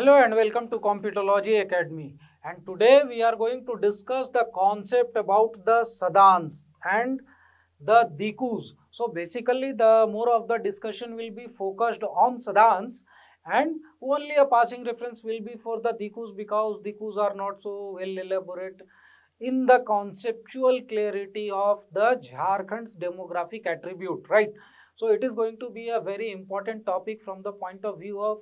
Hello and welcome to Competology Academy, and today we are going to discuss the concept about the Sadaans and the Dikus. So basically the more of the discussion will be focused on Sadaans and only a passing reference will be for the Dikus because Dikus are not so well elaborate in the conceptual clarity of the Jharkhand's demographic attribute, right? So it is going to be a very important topic from the point of view of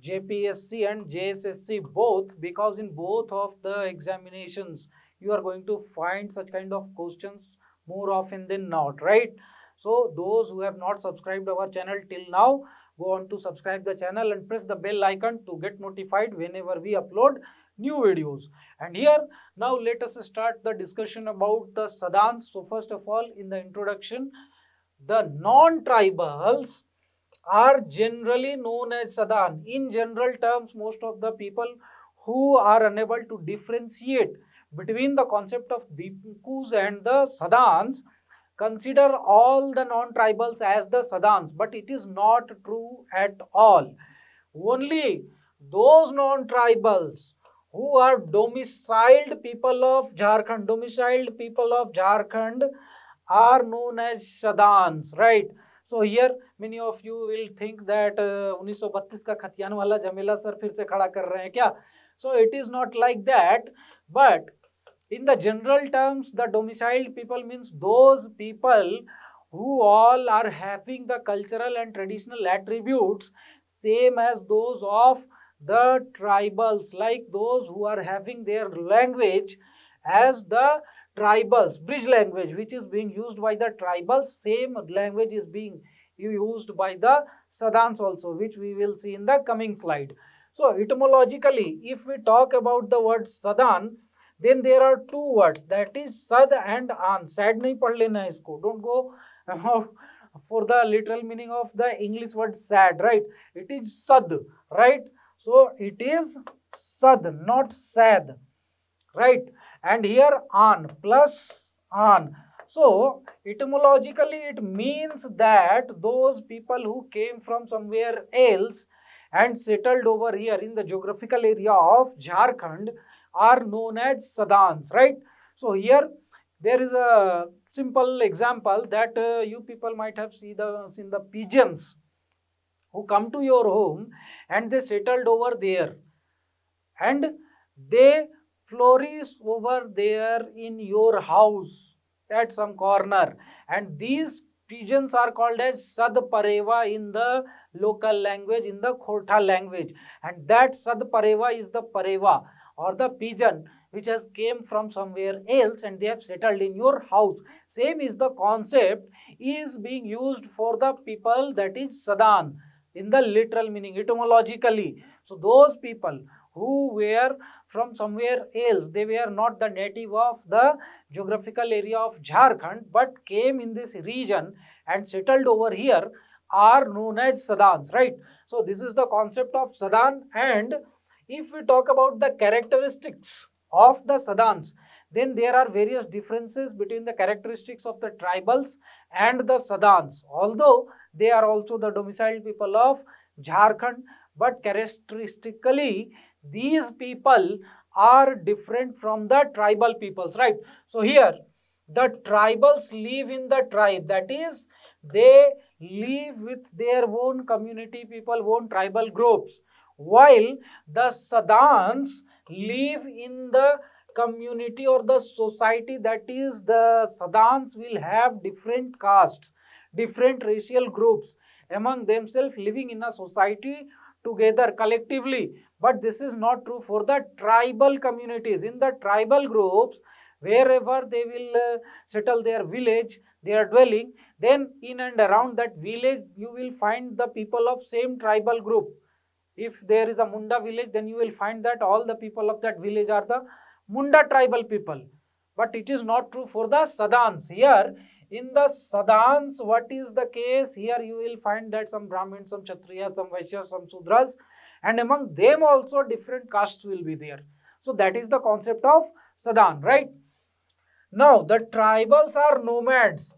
JPSC and JSSC both, because in both of the examinations you are going to find such kind of questions more often than not, right? So those who have not subscribed our channel till now, go on to subscribe the channel and press the bell icon to get notified whenever we upload new videos. And here now let us start the discussion about the Sadaans. So first of all, in the introduction, the non-tribals are generally known as Sadan. In general terms, most of the people who are unable to differentiate between the concept of Dikus and the Sadans consider all the non-tribals as the Sadans, but it is not true at all. Only those non-tribals who are domiciled people of Jharkhand, are known as Sadans, right? So here many of you will think that 1932 का खतियान वाला झमेला sir फिर से खड़ा कर रहे हैं क्या? So it is not like that, but in the general terms, the domiciled people means those people who all are having the cultural and traditional attributes same as those of the tribals, like those who are having their language as the tribals, bridge language which is being used by the tribals, same language is being used by the Sadans also, which we will see in the coming slide. So etymologically, if we talk about the word Sadan, then there are two words, that is Sad and An. Sad nahi pad lena isko, don't go for the literal meaning of the English word sad, right? It is Sad, right? So it is Sad, not sad, right? And here An, plus An. So etymologically it means that those people who came from somewhere else and settled over here in the geographical area of Jharkhand are known as Sadaans, right? So here there is a simple example that you people might have seen the pigeons who come to your home and they settled over there and they flourish over there in your house at some corner, and these pigeons are called as Sad Pareva in the local language, in the Khortha language, and that Sad Pareva is the Pareva or the pigeon which has came from somewhere else and they have settled in your house. Same is the concept is being used for the people, that is Sadan, in the literal meaning etymologically. So those people who were from somewhere else, they were not the native of the geographical area of Jharkhand but came in this region and settled over here, are known as Sadans, right? So this is the concept of Sadan. And if we talk about the characteristics of the Sadans, then there are various differences between the characteristics of the tribals and the Sadans, although they are also the domiciled people of Jharkhand, but characteristically these people are different from the tribal peoples, right? So here the tribals live in the tribe, that is they live with their own community people, own tribal groups, while the Sadans live in the community or the society, that is the Sadans will have different castes, different racial groups among themselves living in a society together collectively. But this is not true for the tribal communities. In the tribal groups, wherever they will settle their village, their dwelling, then in and around that village you will find the people of same tribal group. If there is a Munda village, then you will find that all the people of that village are the Munda tribal people. But it is not true for the Sadans. Here in the Sadans, what is the case? Here you will find that some Brahmins, some Kshatriyas, some Vaishyas, some Sudras, and among them also different castes will be there. So that is the concept of Sadan, right? Now the tribals are nomads,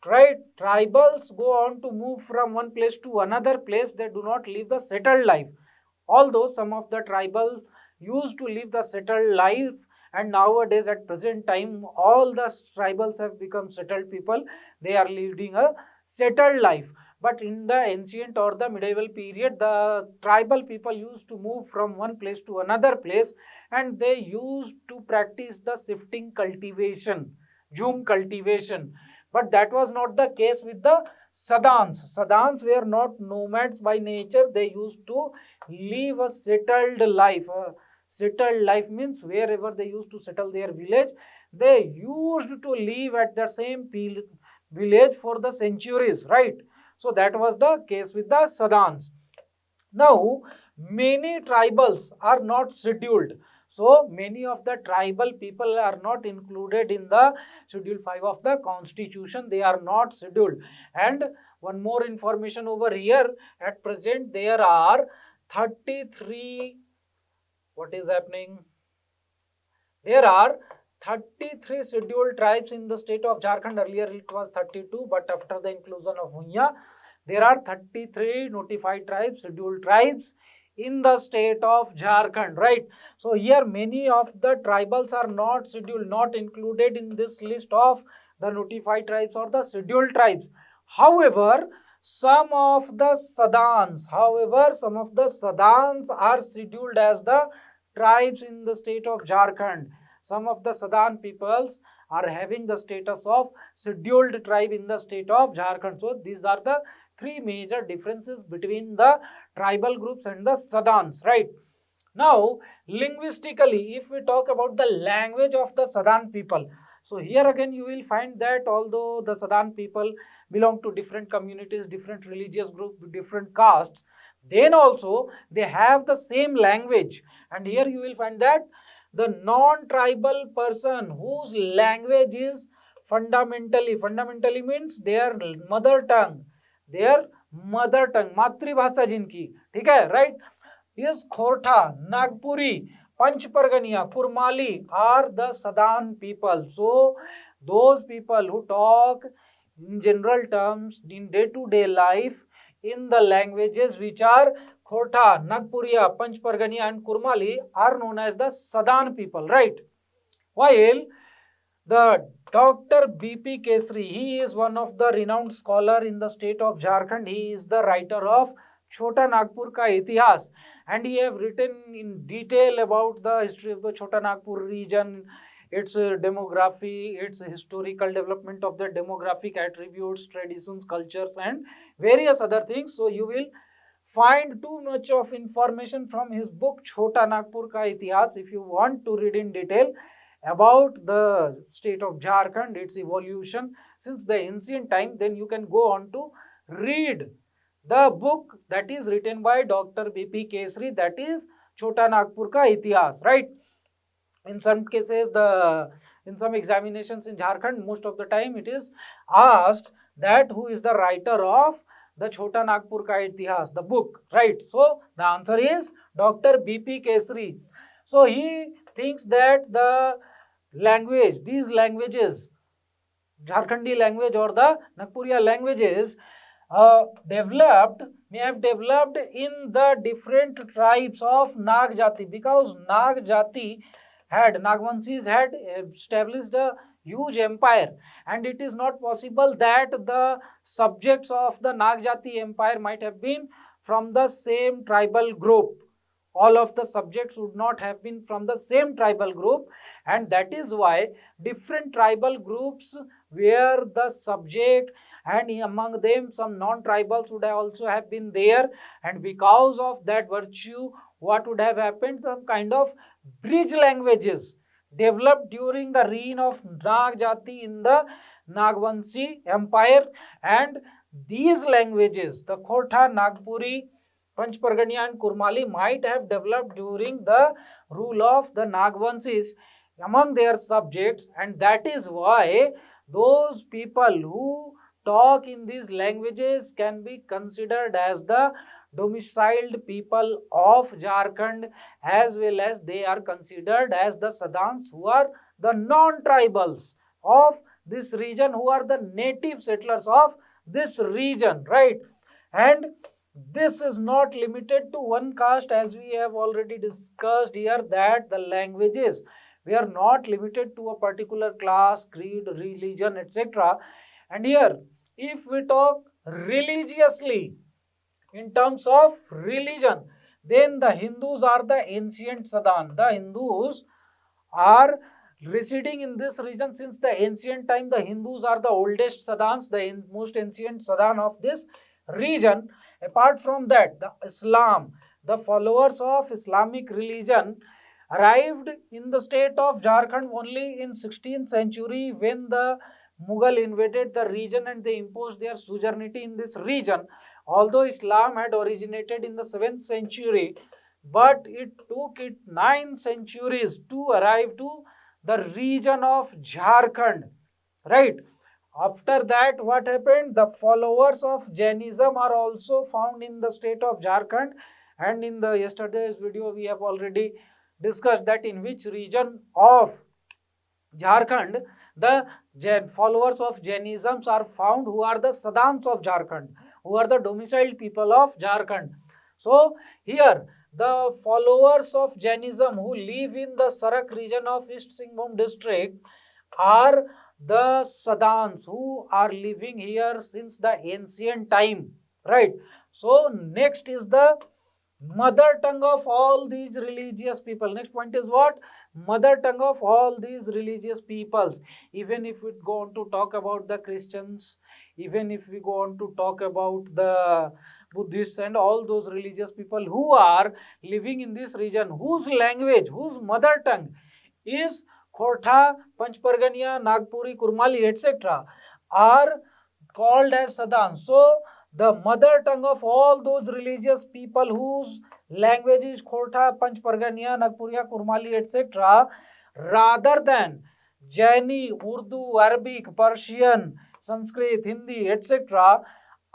right? Tribals go on to move from one place to another place. They do not live the settled life. Although some of the tribal used to live the settled life, and nowadays at present time all the tribals have become settled people, they are leading a settled life. But in the ancient or the medieval period, the tribal people used to move from one place to another place, and they used to practice the shifting cultivation, jhum cultivation. But that was not the case with the Sadaans. Sadaans were not nomads by nature. They used to live a settled life. Settled life means wherever they used to settle their village, they used to live at the same village for the centuries, right? So that was the case with the Sadaans. Now, many tribals are not scheduled. So, many of the tribal people are not included in the Schedule 5 of the Constitution. They are not scheduled. And one more information over here. At present, there are 33. What is happening? There are 33 scheduled tribes in the state of Jharkhand. Earlier it was 32, but after the inclusion of Hunya, there are 33 notified tribes, scheduled tribes in the state of Jharkhand, right? So here many of the tribals are not scheduled, not included in this list of the notified tribes or the scheduled tribes. However, some of the Sadaans are scheduled as the tribes in the state of Jharkhand. Some of the Sadaan peoples are having the status of scheduled tribe in the state of Jharkhand. So these are the three major differences between the tribal groups and the Sadaans, right? Now, linguistically, if we talk about the language of the Sadaan people, so here again you will find that although the Sadaan people belong to different communities, different religious groups, different castes, then also they have the same language. And here you will find that the non-tribal person whose language is fundamentally means their mother tongue, मातृभाषा जिनकी, ठीक है, right, is Khortha, Nagpuri, Panchpargania, Kurmali are the Sadaan people. So those people who talk in general terms in day-to-day life in the languages which are Khortha, Nagpuriya, Panchpargania and Kurmali are known as the Sadaan people, right? While the Dr. BP Kesri, he is one of the renowned scholar in the state of Jharkhand. He is the writer of Chota Nagpur Ka Itihas, and he have written in detail about the history of the Chota Nagpur region, its demography, its historical development of the demographic attributes, traditions, cultures and various other things. So you will find too much of information from his book Chota Nagpur Ka Itihas. If you want to read in detail about the state of Jharkhand, its evolution since the ancient time, then you can go on to read the book that is written by Dr. BP Kesri, that is Chota Nagpur Ka Itihas, right? In some cases, in some examinations in Jharkhand, most of the time it is asked that who is the writer of the Chota Nagpur Ka Itihas, the book, right? So the answer is Dr. BP Kesri. So he thinks that the language, these languages, Jharkhandi language or the Nagpuriya languages may have developed in the different tribes of Nag Jati, because Nag Jati Nagvansis had established a huge empire, and it is not possible that the subjects of the Nag Jati empire might have been from the same tribal group. All of the subjects would not have been from the same tribal group, and that is why different tribal groups were the subject, and among them some non-tribals would also have been there, and because of that virtue, what would have happened? Some kind of bridge languages developed during the reign of Nag Jati in the Nagvanshi empire, and these languages, the Khortha, Nagpuri, Panchpargania and Kurmali, might have developed during the rule of the Nagvansis among their subjects, and that is why those people who talk in these languages can be considered as the domiciled people of Jharkhand, as well as they are considered as the Sadaans, who are the non-tribals of this region, who are the native settlers of this region, right? And this is not limited to one caste, as we have already discussed here, that the languages, we are not limited to a particular class, creed, religion, etc. And here, if we talk religiously, in terms of religion, then the Hindus are the ancient Sadan. The Hindus are residing in this region since the ancient time. The Hindus are the oldest Sadans, the most ancient Sadan of this region. Apart from that, the Islam, the followers of Islamic religion arrived in the state of Jharkhand only in 16th century when the Mughal invaded the region and they imposed their suzerainty in this region. Although Islam had originated in the 7th century, but it took it 9 centuries to arrive to the region of Jharkhand, right? After that, what happened? The followers of Jainism are also found in the state of Jharkhand, and in the yesterday's video we have already discussed that in which region of Jharkhand the followers of Jainism are found, who are the Sadaans of Jharkhand, who are the domiciled people of Jharkhand. So here the followers of Jainism who live in the Sarak region of East Singhbhum district are the Sadaans, who are living here since the ancient time, right? So next is the mother tongue of all these religious people. Next point is what? Mother tongue of all these religious peoples. Even if we go on to talk about the Christians, even if we go on to talk about the Buddhists and all those religious people who are living in this region, whose language, whose mother tongue is Khortha, Panchpargania, Nagpuri, Kurmali, etc., are called as Sadan. So the mother tongue of all those religious people whose language is Khortha, Panchpargania, Nagpuriya, Kurmali, etc., rather than Jaini, Urdu, Arabic, Persian, Sanskrit, Hindi, etc.,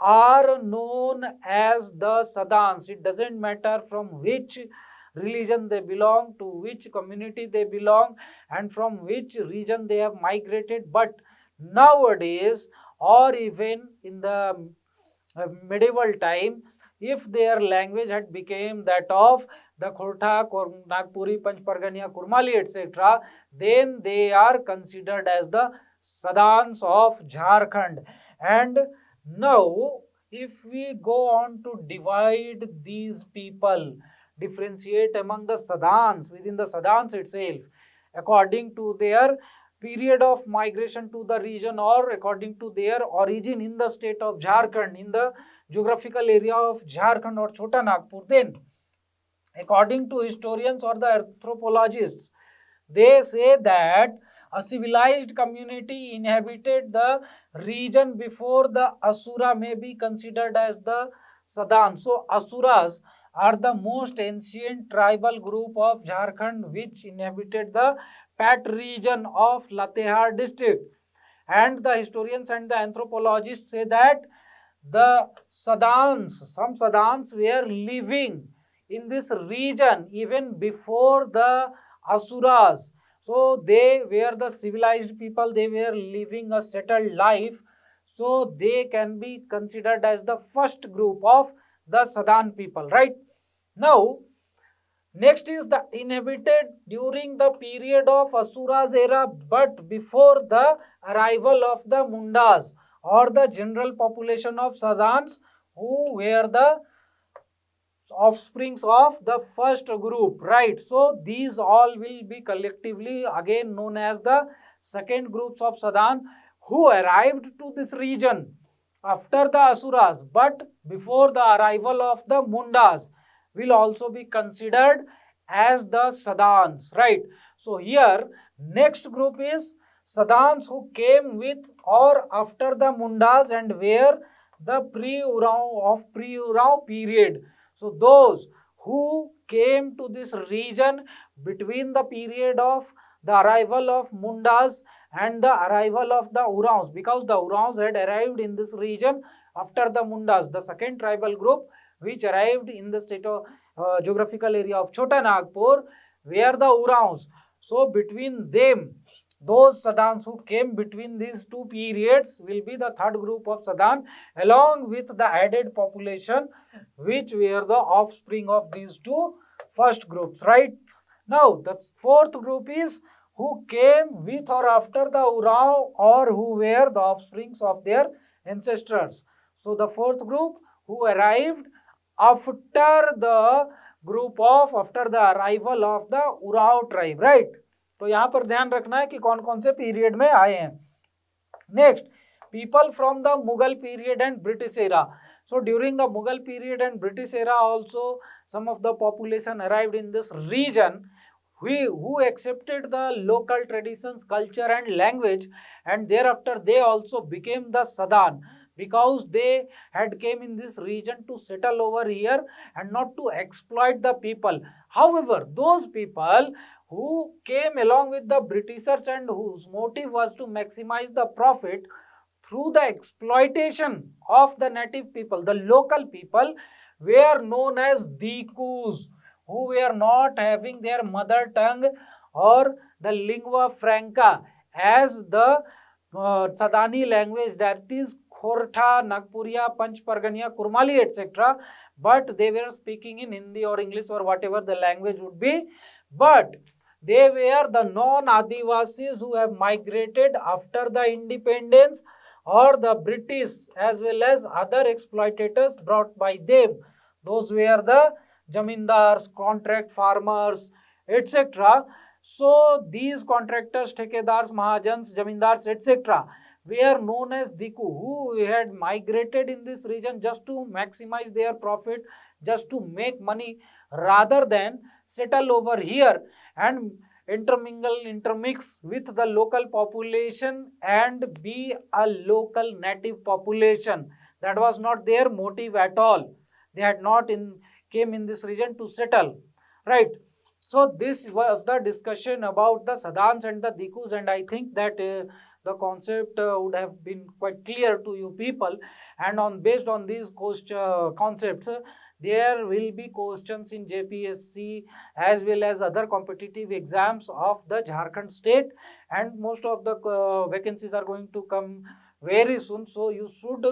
are known as the Sadans. It doesn't matter from which religion they belong, to which community they belong, and from which region they have migrated. But nowadays, or even in the medieval time, if their language had become that of the Khortha, Nagpuri, Panchpargania, Kurmali, etc., then they are considered as the Sadans of Jharkhand. And now, if we go on to divide these people, differentiate among the Sadans, within the Sadans itself, according to their period of migration to the region or according to their origin in the state of Jharkhand, in the geographical area of Jharkhand or Chota Nagpur, then according to historians or the anthropologists, they say that a civilized community inhabited the region before the Asura may be considered as the Sadan. So Asuras are the most ancient tribal group of Jharkhand which inhabited the Pat region of Latehar district. And the historians and the anthropologists say that the Sadans, some Sadans were living in this region even before the Asuras. So they were the civilized people, they were living a settled life. So they can be considered as the first group of the Sadan people, right? Now, next is the inhabited during the period of Asura's era but before the arrival of the Mundas or the general population of Sadans, who were the offsprings of the first group, right? So these all will be collectively again known as the second groups of Sadan, who arrived to this region after the Asuras but before the arrival of the Mundas, will also be considered as the Sadans, right? So here next group is Sadans who came with or after the Mundas and were the pre-Ural period. So those who came to this region between the period of the arrival of Mundas and the arrival of the Urals, because the Urals had arrived in this region after the Mundas, the second tribal group which arrived in the state of geographical area of Chota Nagpur were the Urals. So between them those Sadaans who came between these two periods will be the third group of Sadaan, along with the added population which were the offspring of these two first groups, right? Now the fourth group is who came with or after the Urao, or who were the offsprings of their ancestors. So the fourth group who arrived after the arrival of the Urao tribe, right? तो यहाँ पर ध्यान रखना है कि कौन कौन से पीरियड में आए हैं. Next, people from the Mughal period and British era. So during the Mughal period and British era also some of the population arrived in this region who accepted the local traditions, culture and language, and thereafter they also became the Sadaan, because they had came in this region to settle over here and not to exploit the people. However, those people who came along with the Britishers and whose motive was to maximize the profit through the exploitation of the native people, the local people, were known as Dikus, who were not having their mother tongue or the lingua franca as the Sadani language, that is Khortha, Nagpuriya, Panch Pargania, Kurmali, etc. But they were speaking in Hindi or English or whatever the language would be. But they were the non-Adivasis who have migrated after the independence, or the British as well as other exploitators brought by them. Those were the Jamindars, contract farmers, etc. So these contractors, Thekedars, Mahajans, Jamindars, etc. were known as Diku, who had migrated in this region just to maximize their profit, just to make money, rather than settle over here and intermix with the local population and be a local native population. That was not their motive at all. They had not came in this region to settle, right? So this was the discussion about the Sadaans and the Dikus, and I think that the concept would have been quite clear to you people, and based on these concepts, there will be questions in JPSC as well as other competitive exams of the Jharkhand state, and most of the vacancies are going to come very soon. So you should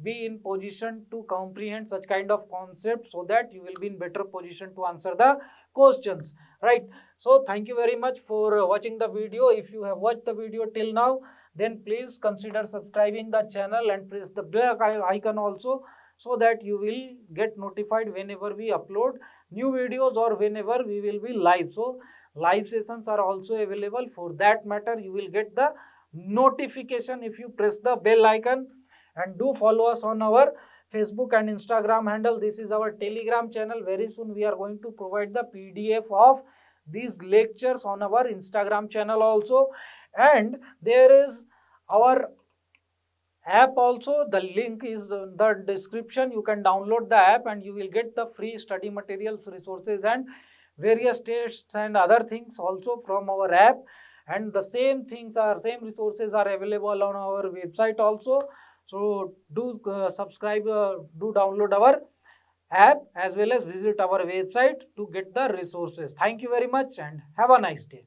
be in position to comprehend such kind of concepts so that you will be in better position to answer the questions, right? So thank you very much for watching the video. If you have watched the video till now, then please consider subscribing the channel and press the bell icon also, so that you will get notified whenever we upload new videos or whenever we will be live. So live sessions are also available. For that matter, you will get the notification if you press the bell icon. And do follow us on our Facebook and Instagram handle. This is our Telegram channel. Very soon we are going to provide the PDF of these lectures on our Instagram channel also. And there is our app also. The link is in the description. You can download the app and you will get the free study materials, resources and various tests and other things also from our app. And the same resources are available on our website also. So do subscribe, do download our app as well as visit our website to get the resources. Thank you very much and have a nice day.